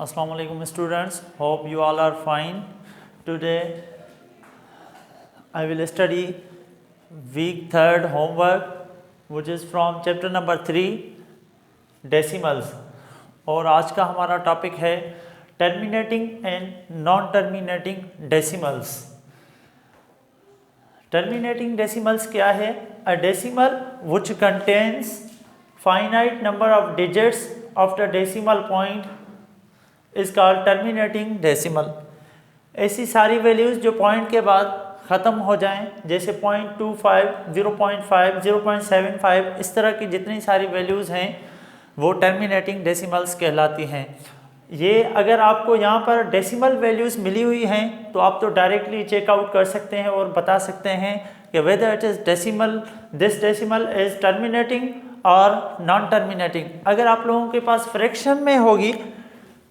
Assalamu alaikum students, hope you all are fine. Today I will study week 3rd homework which is from chapter number 3 decimals और आज का हमारा topic है terminating and non-terminating decimals. Terminating decimals क्या है? A decimal which contains finite number of digits after decimal point is called terminating decimal. ऐसी सारी values जो पॉइंट के बाद ख़त्म हो जाएं, जैसे 0.25, 0.5, 0.75, इस तरह की जितनी सारी वैल्यूज़ हैं वो टर्मिनेटिंग डेसिमल्स कहलाती हैं. ये अगर आपको यहाँ पर डेसिमल वैल्यूज़ मिली हुई हैं तो आप तो डायरेक्टली चेकआउट कर सकते हैं और बता सकते हैं कि whether it is decimal, this decimal is terminating और नॉन टर्मिनेटिंग. अगर आप लोगों के पास फ्रैक्शन में होगी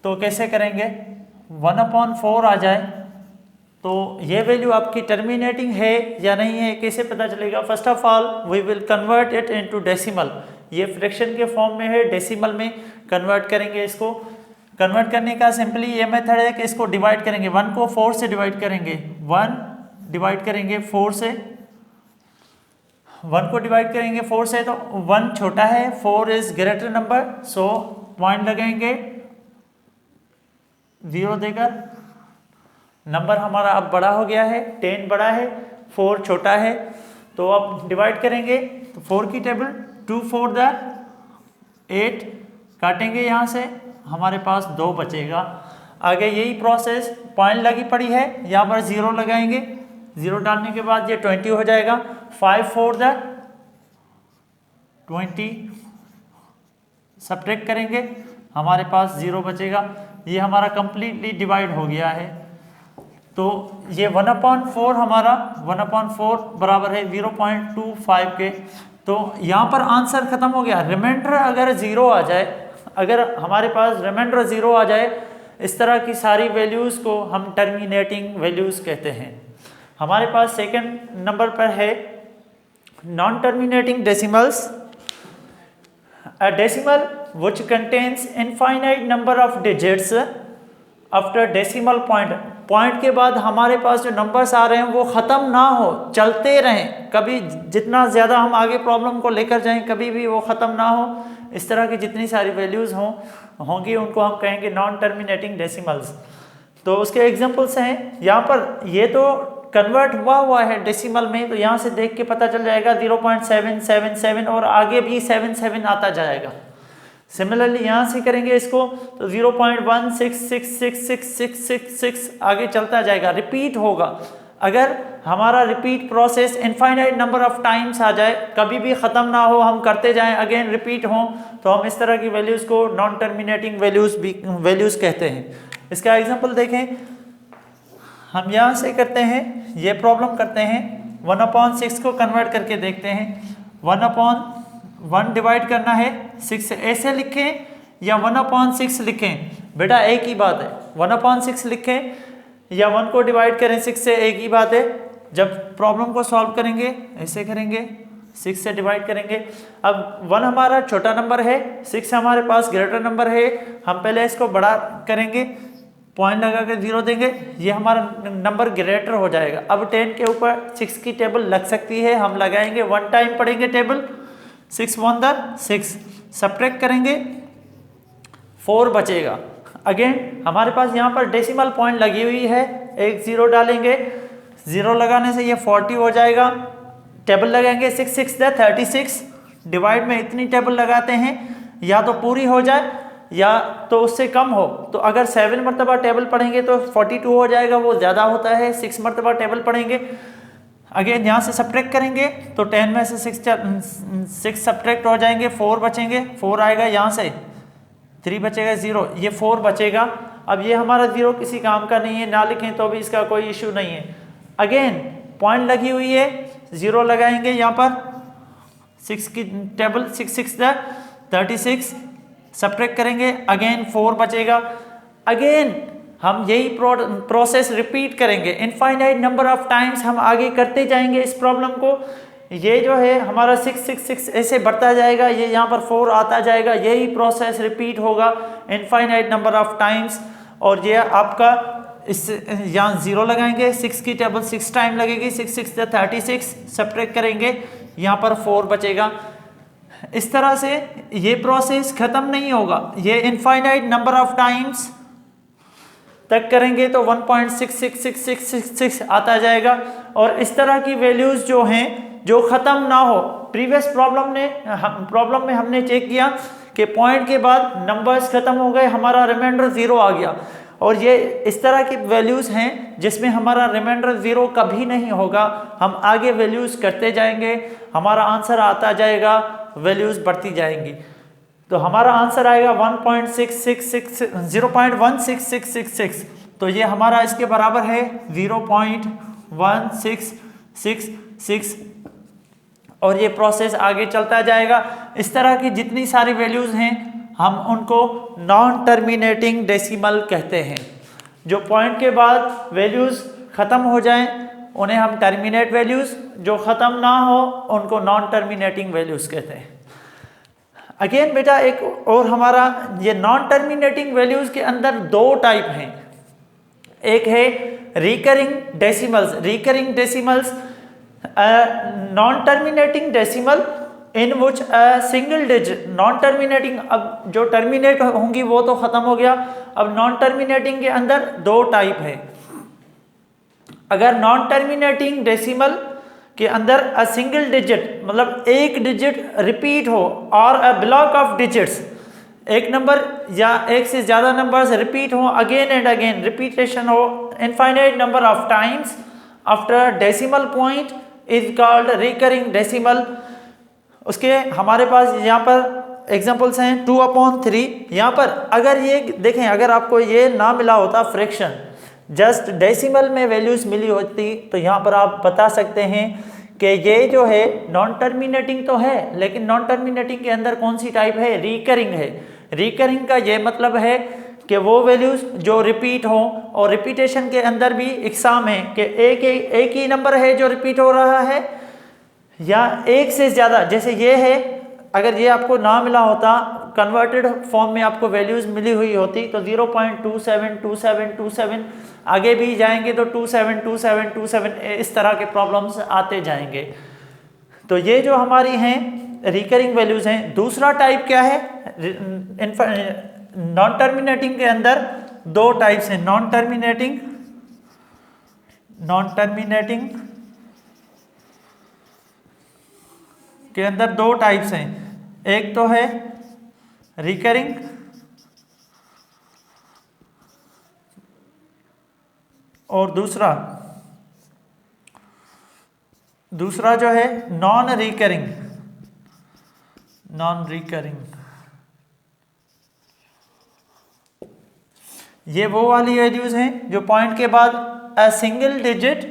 तो कैसे करेंगे? 1/4 आ जाए तो ये वैल्यू आपकी टर्मिनेटिंग है या नहीं है, कैसे पता चलेगा? First of all we will convert it into decimal. ये फ्रैक्शन के फॉर्म में है, डेसिमल में कन्वर्ट करेंगे. इसको कन्वर्ट करने का सिंपली ये मेथड है कि इसको डिवाइड करेंगे. 1 को 4 से डिवाइड करेंगे. 1 डिवाइड करेंगे 4 से, 1 को डिवाइड करेंगे 4 से तो 1 छोटा है, 4 is greater number, so point लगाएंगे 0 देकर. नंबर हमारा अब बड़ा हो गया है, 10 बड़ा है, 4 छोटा है. तो अब डिवाइड करेंगे तो 4 की टेबल 2 4 द 8, काटेंगे यहाँ से, हमारे पास 2 बचेगा. आगे यही प्रोसेस, पॉइंट लगी पड़ी है, यहाँ पर 0 लगाएंगे. 0 डालने के बाद ये 20 हो जाएगा. 5 4 द 20, सब्ट्रैक्ट करेंगे, हमारे पास 0 बचेगा. ये हमारा कंप्लीटली डिवाइड हो गया है. तो ये 1/4 हमारा 1/4 बराबर है 0.25 के. तो यहाँ पर आंसर खत्म हो गया. रिमाइंडर अगर 0 आ जाए, अगर हमारे पास रिमाइंडर 0 आ जाए, इस तरह की सारी वैल्यूज़ को हम टर्मिनेटिंग वैल्यूज़ कहते हैं. हमारे पास सेकंड नंबर पर है non terminating decimals. A decimal which contains infinite number of digits after decimal point. Point के बाद हमारे पास जो नंबर्स आ रहे हैं वो ख़त्म ना हो, चलते रहें. कभी जितना ज़्यादा हम आगे प्रॉब्लम को लेकर जाएं कभी भी वो ख़त्म ना हो. इस तरह की जितनी सारी वैल्यूज़ होंगी उनको हम कहेंगे नॉन टर्मिनेटिंग डेसिमल्स. तो उसके एग्जांपल्स हैं यहाँ पर. ये तो कन्वर्ट हुआ है डेसिमल में, तो यहाँ से देख के पता चल जाएगा 0.777 और आगे भी 77 आता जाएगा. सिमिलरली यहाँ से करेंगे इसको तो 0.1666666 आगे चलता जाएगा, रिपीट होगा. अगर हमारा repeat process infinite number of times आ जाए, कभी भी ख़त्म ना हो, हम करते जाएं, अगेन रिपीट हों, तो हम इस तरह की वैल्यूज़ को नॉन टर्मिनेटिंग वैल्यूज़ कहते हैं. इसका एग्जांपल देखें. हम यहाँ से करते हैं, ये प्रॉब्लम करते हैं, 1/6 को कन्वर्ट करके देखते हैं. 1/1 डिवाइड करना है 6 से, ऐसे लिखें या 1/6 लिखें, बेटा एक ही बात है. 1/6 लिखें या 1 को डिवाइड करें 6 से, एक ही बात है. जब प्रॉब्लम को सॉल्व करेंगे ऐसे करेंगे, 6 से डिवाइड करेंगे. अब 1 हमारा छोटा नंबर है, 6 हमारे पास ग्रेटर नंबर है. हम पहले इसको बड़ा करेंगे, पॉइंट लगा कर 0 देंगे, ये हमारा नंबर ग्रेटर हो जाएगा. अब 10 के ऊपर 6 की टेबल लग सकती है, हम लगाएंगे, 1 टाइम पढ़ेंगे टेबल, 6 1 द 6, सब्ट्रैक्ट करेंगे, 4 बचेगा. अगेन हमारे पास यहाँ पर डेसिमल पॉइंट लगी हुई है, एक 0 डालेंगे, 0 लगाने से ये 40 हो जाएगा. टेबल लगाएंगे 6 6 द 36, डिवाइड में इतनी टेबल लगाते हैं या तो पूरी हो जाए या तो उससे कम हो. तो अगर 7 मरतबा टेबल पढ़ेंगे तो 42 हो जाएगा, वो ज़्यादा होता है. 6 मरतबा टेबल पढ़ेंगे, अगेन यहाँ से सब्ट्रैक्ट करेंगे तो 10 में से 6 सब्ट्रैक्ट हो जाएंगे, 4 बचेंगे, 4 आएगा, यहाँ से 3 बचेगा, 0, ये 4 बचेगा. अब ये हमारा 0 किसी काम का नहीं है, ना लिखें तो भी इसका कोई इशू नहीं है. अगेन पॉइंट लगी हुई है, 0 लगाएंगे यहाँ पर, 6 की टेबल 6 6 द 36, सब्ट्रैक्ट करेंगे, अगेन 4 बचेगा. अगेन हम यही प्रोसेस रिपीट करेंगे, इनफाइनाइट नंबर ऑफ टाइम्स हम आगे करते जाएंगे इस प्रॉब्लम को. ये जो है हमारा 666 ऐसे बढ़ता जाएगा, ये यहाँ पर 4 आता जाएगा, यही प्रोसेस रिपीट होगा इनफाइनाइट नंबर ऑफ टाइम्स। और ये आपका इस यहाँ 0 लगाएंगे, 6 की टेबल 6 टाइम लगेगी, 6 6 36, सब्ट्रैक्ट करेंगे, यहाँ पर 4 बचेगा। इस तरह से ये प्रोसेस खत्म नहीं होगा, ये इनफाइनाइट नंबर ऑफ टाइम्स तक करेंगे तो 1.66666 आता जाएगा। और इस तरह की वैल्यूज जो हैं जो ख़त्म ना हो, प्रीवियस प्रॉब्लम में हमने चेक किया कि पॉइंट के बाद नंबर्स ख़त्म हो गए, हमारा रिमाइंडर 0 आ गया। और ये इस तरह की वैल्यूज़ हैं जिसमें हमारा रिमाइंडर 0 कभी नहीं होगा, हम आगे वैल्यूज़ करते जाएंगे, हमारा आंसर आता जाएगा, वैल्यूज़ बढ़ती जाएंगी। तो हमारा आंसर आएगा 0.1666। तो ये हमारा इसके बराबर है 0.1666। और ये प्रोसेस आगे चलता जाएगा। इस तरह की जितनी सारी वैल्यूज़ हैं हम उनको नॉन टर्मिनेटिंग डेसिमल कहते हैं। जो पॉइंट के बाद वैल्यूज़ ख़त्म हो जाएं उन्हें हम टर्मिनेट वैल्यूज़, जो ख़त्म ना हो उनको नॉन टर्मिनेटिंग वैल्यूज़ कहते हैं। अगेन बेटा एक और हमारा ये नॉन टर्मिनेटिंग वैल्यूज़ के अंदर 2 टाइप हैं। एक है recurring decimals. Recurring decimals non terminating decimal in which single digit non terminating, अब जो टर्मिनेट होंगी वो तो ख़त्म हो गया, अब नॉन टर्मिनेटिंग के अंदर 2 टाइप है। अगर नॉन टर्मिनेटिंग डेसिमल के अंदर अ सिंगल डिजिट मतलब एक डिजिट रिपीट हो और अ ब्लॉक ऑफ डिजिट्स, एक नंबर या एक से ज़्यादा नंबर्स रिपीट हो, अगेन एंड अगेन रिपीटेशन हो infinite number of times after decimal point is called recurring decimal. उसके हमारे पास यहाँ पर एग्जांपल्स हैं 2/3। यहाँ पर अगर ये देखें, अगर आपको ये ना मिला होता फ्रैक्शन, जस्ट डेसिमल में वैल्यूज़ मिली होती, तो यहाँ पर आप बता सकते हैं कि ये जो है नॉन टर्मिनेटिंग तो है, लेकिन नॉन टर्मिनेटिंग के अंदर कौन सी टाइप है, रिकरिंग है। रिकरिंग का ये मतलब है कि वो वैल्यूज़ जो रिपीट हों, और रिपीटेशन के अंदर भी इकसाम है कि एक ही नंबर है जो रिपीट हो रहा है या एक से ज़्यादा। जैसे ये है, अगर ये आपको ना मिला होता, कन्वर्टेड फॉर्म में आपको वैल्यूज़ मिली हुई होती तो 0.272727, आगे भी जाएंगे तो 272727 इस तरह के प्रॉब्लम्स आते जाएंगे। तो ये जो हमारी हैं रिकरिंग वैल्यूज़ हैं। दूसरा टाइप क्या है, नॉन टर्मिनेटिंग के अंदर 2 टाइप्स हैं। नॉन टर्मिनेटिंग के अंदर 2 टाइप्स हैं। एक तो है रिकरिंग और दूसरा जो है नॉन रिकरिंग। ये वो वाली वैल्यूज हैं जो पॉइंट के बाद अ सिंगल डिजिट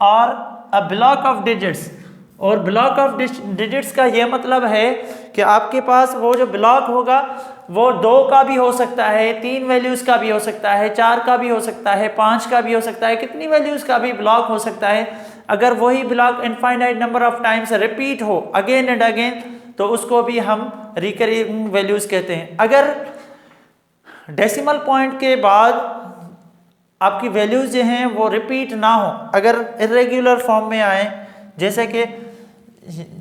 और अ ब्लॉक ऑफ डिजिट्स। और ब्लॉक ऑफ डिजिट्स का ये मतलब है कि आपके पास वो जो ब्लॉक होगा वो 2 का भी हो सकता है, 3 वैल्यूज़ का भी हो सकता है, 4 का भी हो सकता है, 5 का भी हो सकता है, कितनी वैल्यूज़ का भी ब्लॉक हो सकता है। अगर वही block infinite number of times repeat हो अगेन एंड अगेन तो उसको भी हम रिकरिंग वैल्यूज़ कहते हैं। अगर डेसिमल पॉइंट के बाद आपकी वैल्यूज़ जो हैं वो रिपीट ना हो, अगर इरेगुलर फॉर्म में आए, जैसे कि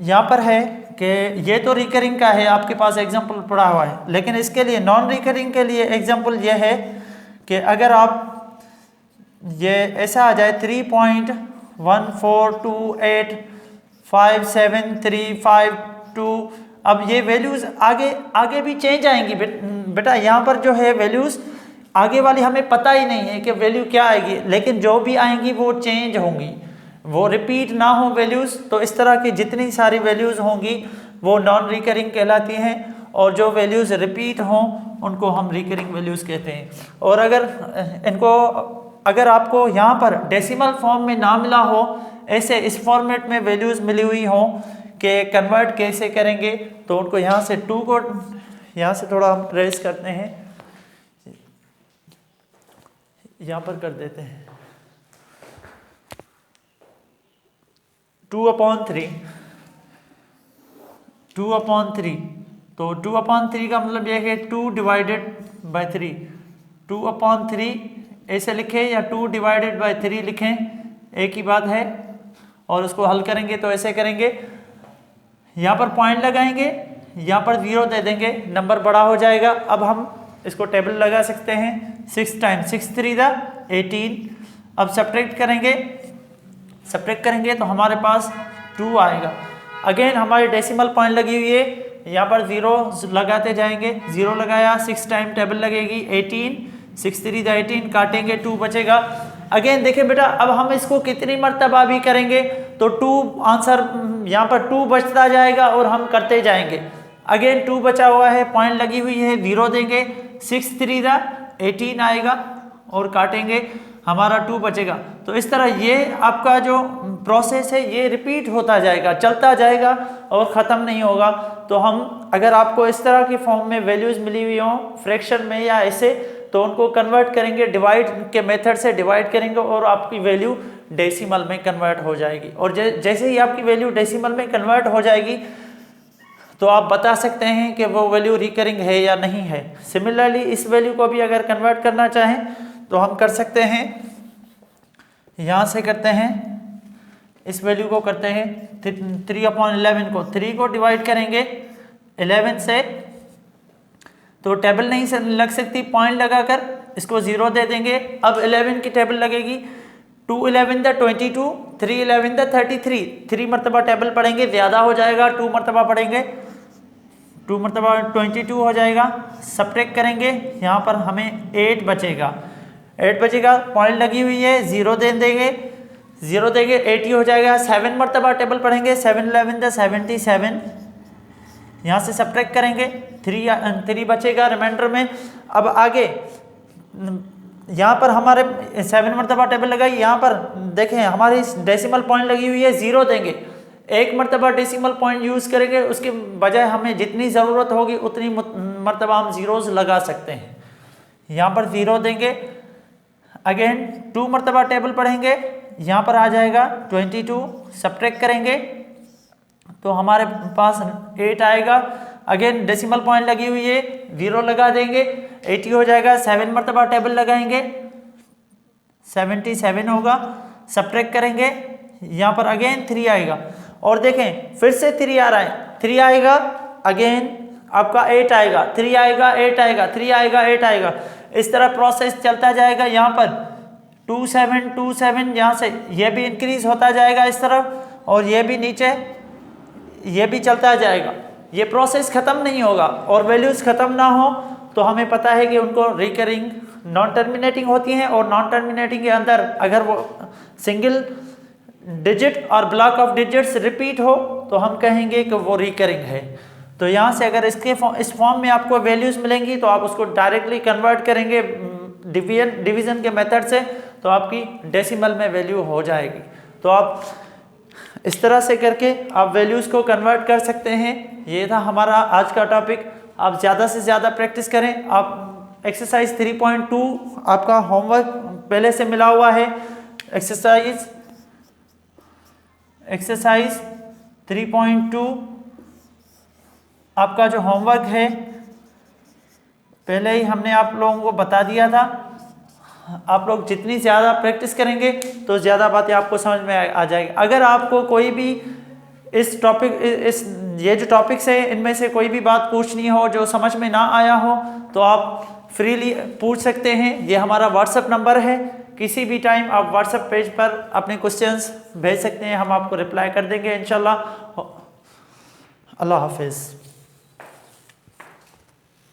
यहाँ पर है कि ये तो रिकरिंग का है, आपके पास एग्जांपल पड़ा हुआ है, लेकिन इसके लिए नॉन रिकरिंग के लिए एग्जांपल ये है कि अगर आप ये ऐसा आ जाए 3.142857352, अब ये वैल्यूज़ आगे भी चेंज आएंगी बेटा। यहाँ पर जो है वैल्यूज़ आगे वाली हमें पता ही नहीं है कि वैल्यू क्या आएगी, लेकिन जो भी आएंगी वो चेंज होंगी, वो रिपीट ना हो वैल्यूज़। तो इस तरह की जितनी सारी वैल्यूज़ होंगी वो नॉन रिकरिंग कहलाती हैं, और जो वैल्यूज़ रिपीट हों उनको हम रिकरिंग वैल्यूज़ कहते हैं। और अगर आपको यहाँ पर डेसिमल फॉर्म में ना मिला हो, ऐसे इस फॉर्मेट में वैल्यूज़ मिली हुई हों कि कन्वर्ट कैसे करेंगे, तो उनको यहाँ से 2 को यहाँ से थोड़ा हम रेस करते हैं, यहाँ पर कर देते हैं। 2/3 तो 2/3 का मतलब यह है 2/3 2/3 ऐसे लिखें या 2/3 लिखें, एक ही बात है। और उसको हल करेंगे तो ऐसे करेंगे, यहाँ पर पॉइंट लगाएंगे, यहाँ पर 0 दे देंगे, नंबर बड़ा हो जाएगा। अब हम इसको टेबल लगा सकते हैं, 6 टाइम 6 3 18। अब सब्ट्रैक्ट करेंगे तो हमारे पास 2 आएगा। अगेन हमारी डेसिमल पॉइंट लगी हुई है, यहाँ पर 0 लगाते जाएंगे, 0 लगाया, 6 टाइम टेबल लगेगी 18, 6 3 18, काटेंगे 2 बचेगा। अगेन देखिए बेटा, अब हम इसको कितनी मर्तबा भी करेंगे तो 2 आंसर यहाँ पर 2 बचता जाएगा और हम करते जाएंगे। अगेन 2 बचा हुआ है, पॉइंट लगी हुई है, 0 देंगे, 6 3 18 आएगा और काटेंगे, हमारा 2 बचेगा। तो इस तरह ये आपका जो प्रोसेस है ये रिपीट होता जाएगा, चलता जाएगा और ख़त्म नहीं होगा। तो हम अगर आपको इस तरह की फॉर्म में वैल्यूज़ मिली हुई हों फ्रैक्शन में या ऐसे, तो उनको कन्वर्ट करेंगे, डिवाइड के मेथड से डिवाइड करेंगे और आपकी वैल्यू डेसिमल में कन्वर्ट हो जाएगी। और जैसे ही आपकी वैल्यू डेसिमल में कन्वर्ट हो जाएगी तो आप बता सकते हैं कि वो वैल्यू रिकरिंग है या नहीं है। सिमिलरली इस वैल्यू को भी अगर कन्वर्ट करना चाहें तो हम कर सकते हैं, यहाँ से करते हैं, इस वैल्यू को करते हैं 3/11 को 3 को डिवाइड करेंगे 11 से, तो टेबल नहीं से लग सकती, पॉइंट लगाकर इसको 0 दे देंगे। अब 11 की टेबल लगेगी, 2 11 22, 3 11 33, 3 मरतबा टेबल पढ़ेंगे, ज़्यादा हो जाएगा, 2 मरतबा पढ़ेंगे, 2 मरतबा 22 हो जाएगा। सब्ट्रैक्ट करेंगे, यहाँ पर हमें 8 बचेगा, पॉइंट लगी हुई है, 0 दे देंगे, 0 देंगे, 80 हो जाएगा। 7 मरतबा टेबल पढ़ेंगे, 7 11 77, यहाँ से सब्ट्रैक्ट करेंगे, 3 बचेगा रिमाइंडर में। अब आगे यहाँ पर हमारे 7 मरतबा टेबल लगाई, यहाँ पर देखें हमारी डेसिमल पॉइंट लगी हुई है, 0 देंगे, 1 मरतबा डेसिमल पॉइंट यूज़ करेंगे, उसके बजाय हमें जितनी ज़रूरत होगी उतनी मरतबा हम ज़ीरोज़ लगा सकते हैं। यहाँ पर 0 देंगे, अगेन 2 मरतबा टेबल पढ़ेंगे, यहाँ पर आ जाएगा 22, सब्ट्रैक्ट करेंगे तो हमारे पास 8 आएगा। अगेन डेसिमल पॉइंट लगी हुई है, 0 लगा देंगे, 80 हो जाएगा। 7 मरतबा टेबल लगाएंगे, 77 होगा, सब्ट्रैक्ट करेंगे, यहाँ पर अगेन 3 आएगा। और देखें फिर से 3 आ रहा है, 3 आएगा, अगेन आपका 8 आएगा, 3 आएगा, 8 आएगा, 3 आएगा, 8 आएगा। इस तरह प्रोसेस चलता जाएगा। यहाँ पर 2 7 2 7, यहाँ से ये भी इंक्रीज होता जाएगा इस तरफ, और ये भी नीचे, ये भी चलता जाएगा। ये प्रोसेस ख़त्म नहीं होगा और वैल्यूज़ ख़त्म ना हो तो हमें पता है कि उनको रिकरिंग नॉन टर्मिनेटिंग होती हैं, और नॉन टर्मिनेटिंग के अंदर अगर वो सिंगल डिजिट और ब्लॉक ऑफ डिजिट्स रिपीट हो तो हम कहेंगे कि वो रिकरिंग है। तो यहाँ से अगर इस फॉर्म में आपको वैल्यूज़ मिलेंगी तो आप उसको डायरेक्टली कन्वर्ट करेंगे डिवीज़न के मेथड से, तो आपकी डेसिमल में वैल्यू हो जाएगी। तो आप इस तरह से करके आप वैल्यूज़ को कन्वर्ट कर सकते हैं। ये था हमारा आज का टॉपिक। आप ज़्यादा से ज़्यादा प्रैक्टिस करें। आप एक्सरसाइज 3.2 आपका होमवर्क पहले से मिला हुआ है। एक्सरसाइज 3.2 आपका जो होमवर्क है पहले ही हमने आप लोगों को बता दिया था। आप लोग जितनी ज़्यादा प्रैक्टिस करेंगे तो ज़्यादा बातें आपको समझ में आ जाएगी। अगर आपको कोई भी ये जो टॉपिक्स है इनमें से कोई भी बात पूछनी हो जो समझ में ना आया हो तो आप फ्रीली पूछ सकते हैं। ये हमारा व्हाट्सएप नंबर है। किसी भी टाइम आप व्हाट्सएप पेज पर अपने क्वेश्चंस भेज सकते हैं, हम आपको रिप्लाई कर देंगे इंशाल्लाह। अल्लाह हाफिज़।